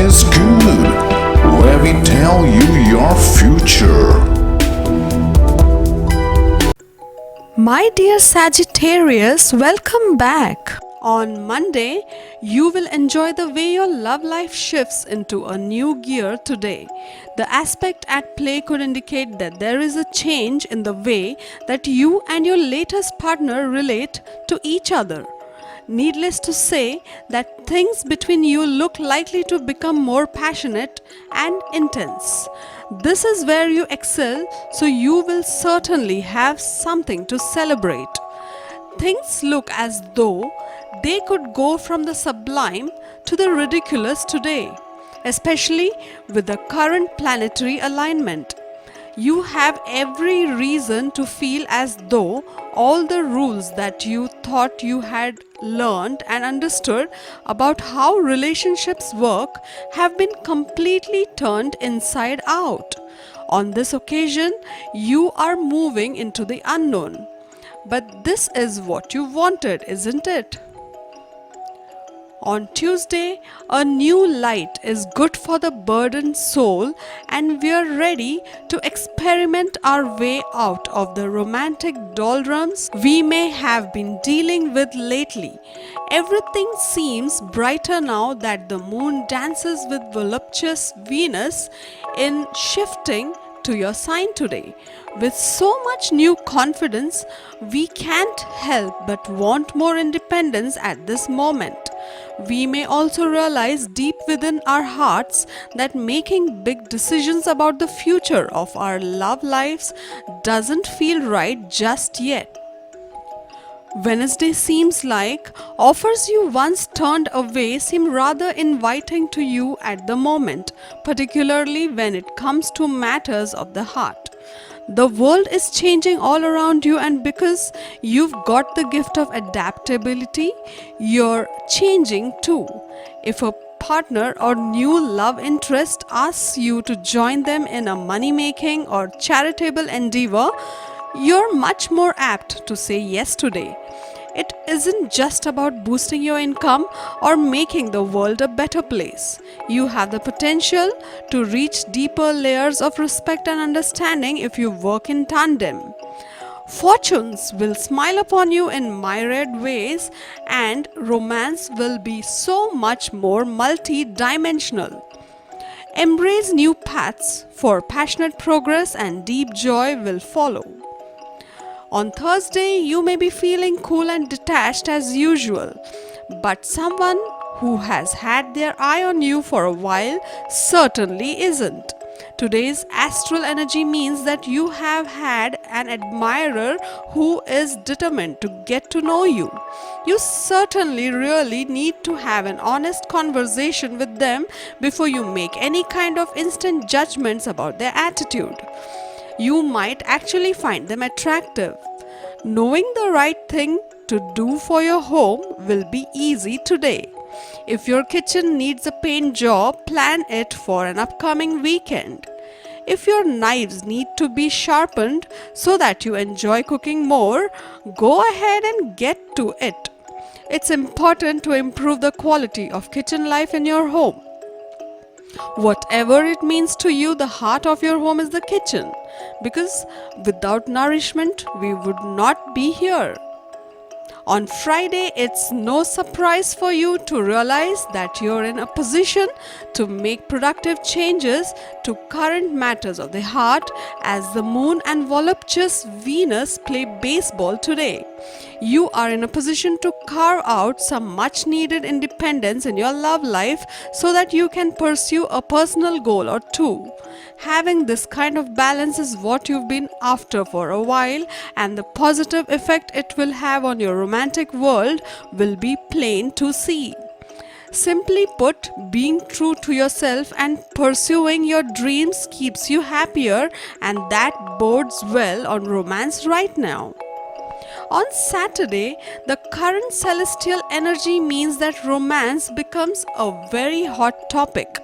is good, where we tell you your future. My dear Sagittarius, welcome back. On Monday, you will enjoy the way your love life shifts into a new gear today. The aspect at play could indicate that there is a change in the way that you and your latest partner relate to each other. Needless to say that things between you look likely to become more passionate and intense. This is where you excel, so you will certainly have something to celebrate. Things look as though they could go from the sublime to the ridiculous today, especially with the current planetary alignment. You have every reason to feel as though all the rules that you thought you had learned and understood about how relationships work have been completely turned inside out. On this occasion, you are moving into the unknown. But this is what you wanted, isn't it? On Tuesday, a new light is good for the burdened soul, and we are ready to experiment our way out of the romantic doldrums we may have been dealing with lately. Everything seems brighter now that the moon dances with voluptuous Venus in shifting to your sign today. With so much new confidence, we can't help but want more independence at this moment. We may also realize deep within our hearts that making big decisions about the future of our love lives doesn't feel right just yet. Wednesday seems like offers you once turned away seem rather inviting to you at the moment, particularly when it comes to matters of the heart. The world is changing all around you, and because you've got the gift of adaptability, you're changing too. If a partner or new love interest asks you to join them in a money making or charitable endeavor, you're much more apt to say yes today. It isn't just about boosting your income or making the world a better place. You have the potential to reach deeper layers of respect and understanding if you work in tandem. Fortunes will smile upon you in myriad ways, and romance will be so much more multi-dimensional. Embrace new paths for passionate progress, and deep joy will follow. On Thursday, you may be feeling cool and detached as usual, but someone who has had their eye on you for a while certainly isn't. Today's astral energy means that you have had an admirer who is determined to get to know you. You certainly really need to have an honest conversation with them before you make any kind of instant judgments about their attitude. You might actually find them attractive. Knowing the right thing to do for your home will be easy today. If your kitchen needs a paint job, plan it for an upcoming weekend. If your knives need to be sharpened so that you enjoy cooking more, go ahead and get to it. It's important to improve the quality of kitchen life in your home. Whatever it means to you, the heart of your home is the kitchen, because without nourishment, we would not be here. On Friday, it's no surprise for you to realize that you're in a position to make productive changes to current matters of the heart, as the moon and voluptuous Venus play baseball today. You are in a position to carve out some much needed independence in your love life so that you can pursue a personal goal or two. Having this kind of balance is what you've been after for a while, and the positive effect it will have on your romantic world will be plain to see. Simply put, being true to yourself and pursuing your dreams keeps you happier, and that bodes well on romance right now. On Saturday, the current celestial energy means that romance becomes a very hot topic.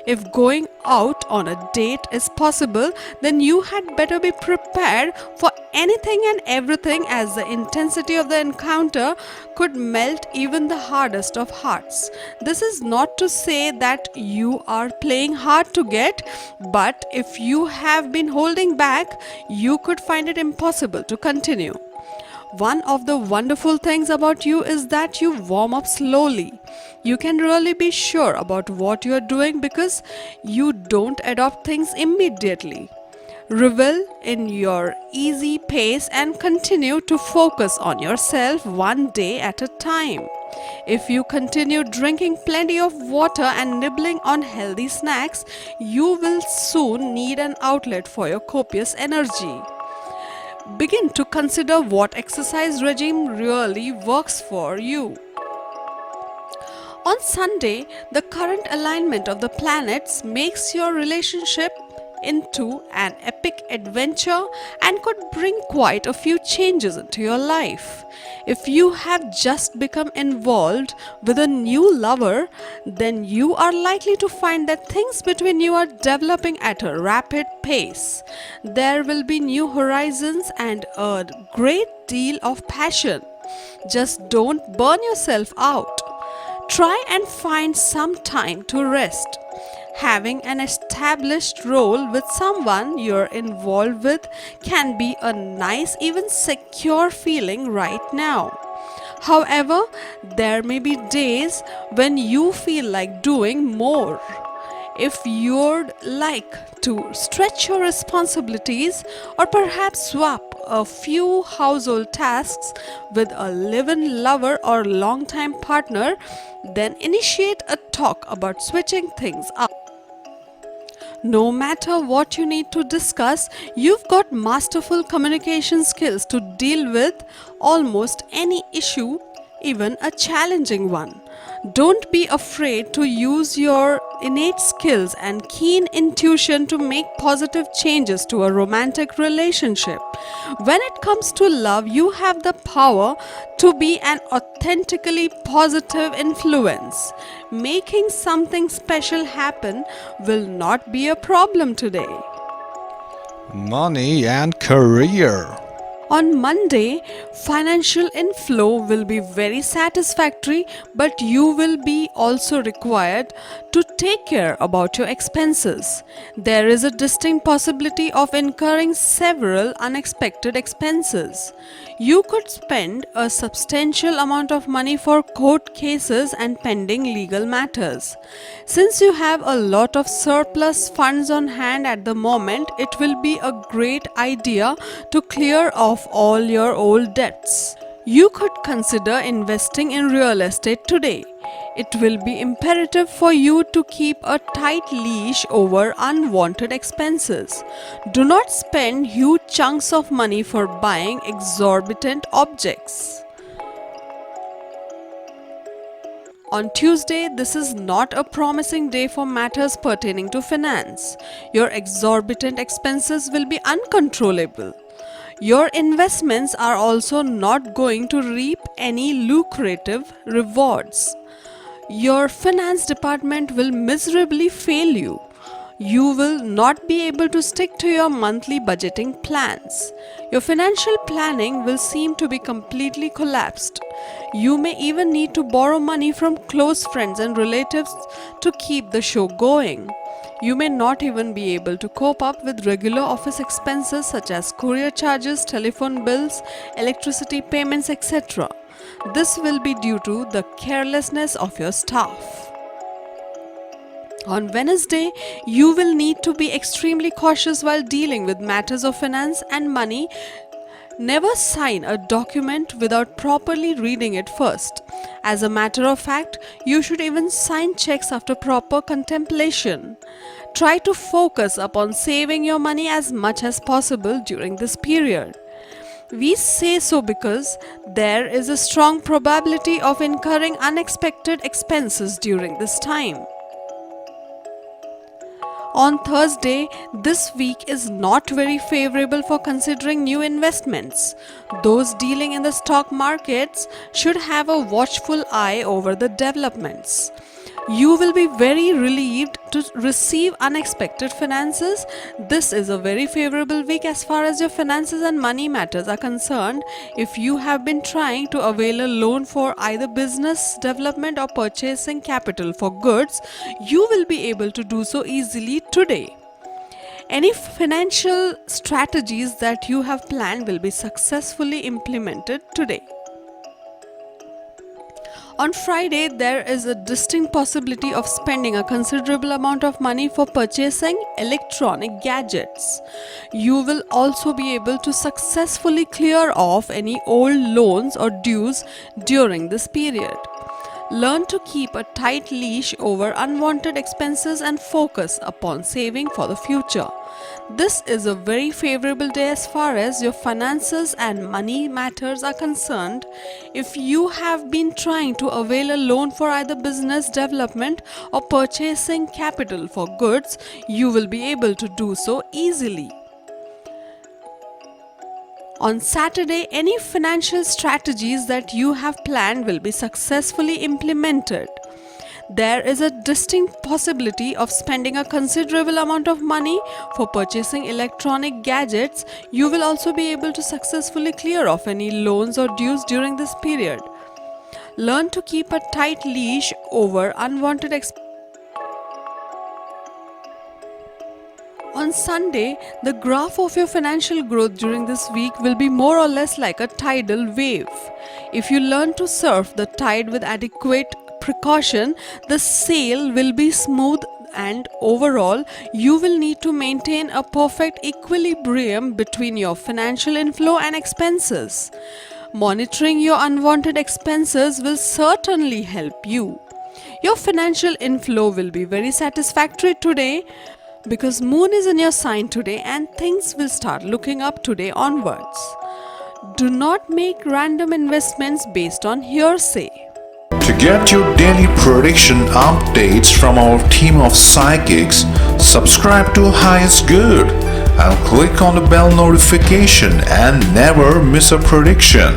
If going out on a date is possible, then you had better be prepared for anything and everything, as the intensity of the encounter could melt even the hardest of hearts. This is not to say that you are playing hard to get, but if you have been holding back, you could find it impossible to continue. One of the wonderful things about you is that you warm up slowly. You can really be sure about what you are doing because you don't adopt things immediately. Revel in your easy pace and continue to focus on yourself one day at a time. If you continue drinking plenty of water and nibbling on healthy snacks, you will soon need an outlet for your copious energy. Begin to consider what exercise regime really works for you. On Sunday, the current alignment of the planets makes your relationship into an epic adventure and could bring quite a few changes into your life. If you have just become involved with a new lover, then you are likely to find that things between you are developing at a rapid pace. There will be new horizons and a great deal of passion. Just don't burn yourself out. Try and find some time to rest. Having an established role with someone you're involved with can be a nice, even secure feeling right now. However, there may be days when you feel like doing more. If you'd like to stretch your responsibilities or perhaps swap a few household tasks with a live-in lover or longtime partner, then initiate a talk about switching things up. No matter what you need to discuss, you've got masterful communication skills to deal with almost any issue, even a challenging one. Don't be afraid to use your innate skills and keen intuition to make positive changes to a romantic relationship. When it comes to love, you have the power to be an authentically positive influence. Making something special happen will not be a problem today. Money and career. On Monday, financial inflow will be very satisfactory, but you will be also required to take care about your expenses. There is a distinct possibility of incurring several unexpected expenses. You could spend a substantial amount of money for court cases and pending legal matters. Since you have a lot of surplus funds on hand at the moment, it will be a great idea to clear off all your old debts. You could consider investing in real estate today. It will be imperative for you to keep a tight leash over unwanted expenses. Do not spend huge chunks of money for buying exorbitant objects. On Tuesday, this is not a promising day for matters pertaining to finance. Your exorbitant expenses will be uncontrollable. Your investments are also not going to reap any lucrative rewards. Your finance department will miserably fail you. You will not be able to stick to your monthly budgeting plans. Your financial planning will seem to be completely collapsed. You may even need to borrow money from close friends and relatives to keep the show going. You may not even be able to cope up with regular office expenses such as courier charges, telephone bills, electricity payments, etc. This will be due to the carelessness of your staff. On Wednesday, you will need to be extremely cautious while dealing with matters of finance and money. Never sign a document without properly reading it first. As a matter of fact, you should even sign checks after proper contemplation. Try to focus upon saving your money as much as possible during this period. We say so because there is a strong probability of incurring unexpected expenses during this time. On Thursday, this week is not very favorable for considering new investments. Those dealing in the stock markets should have a watchful eye over the developments. You will be very relieved to receive unexpected finances. This is a very favorable week as far as your finances and money matters are concerned. If you have been trying to avail a loan for either business development or purchasing capital for goods, you will be able to do so easily today. Any financial strategies that you have planned will be successfully implemented today. On Friday, there is a distinct possibility of spending a considerable amount of money for purchasing electronic gadgets. You will also be able to successfully clear off any old loans or dues during this period. Learn to keep a tight leash over unwanted expenses and focus upon saving for the future. This is a very favorable day as far as your finances and money matters are concerned. If you have been trying to avail a loan for either business development or purchasing capital for goods, you will be able to do so easily. On Saturday, any financial strategies that you have planned will be successfully implemented. There is a distinct possibility of spending a considerable amount of money for purchasing electronic gadgets. You will also be able to successfully clear off any loans or dues during this period. Learn to keep a tight leash over unwanted expenses. On Sunday, the graph of your financial growth during this week will be more or less like a tidal wave. If you learn to surf the tide with adequate precaution, the sail will be smooth and overall, you will need to maintain a perfect equilibrium between your financial inflow and expenses. Monitoring your unwanted expenses will certainly help you. Your financial inflow will be very satisfactory today, because Moon is in your sign today and things will start looking up today onwards. Do not make random investments based on hearsay. To get your daily prediction updates from our team of psychics, subscribe to Highest Good and click on the bell notification and never miss a prediction.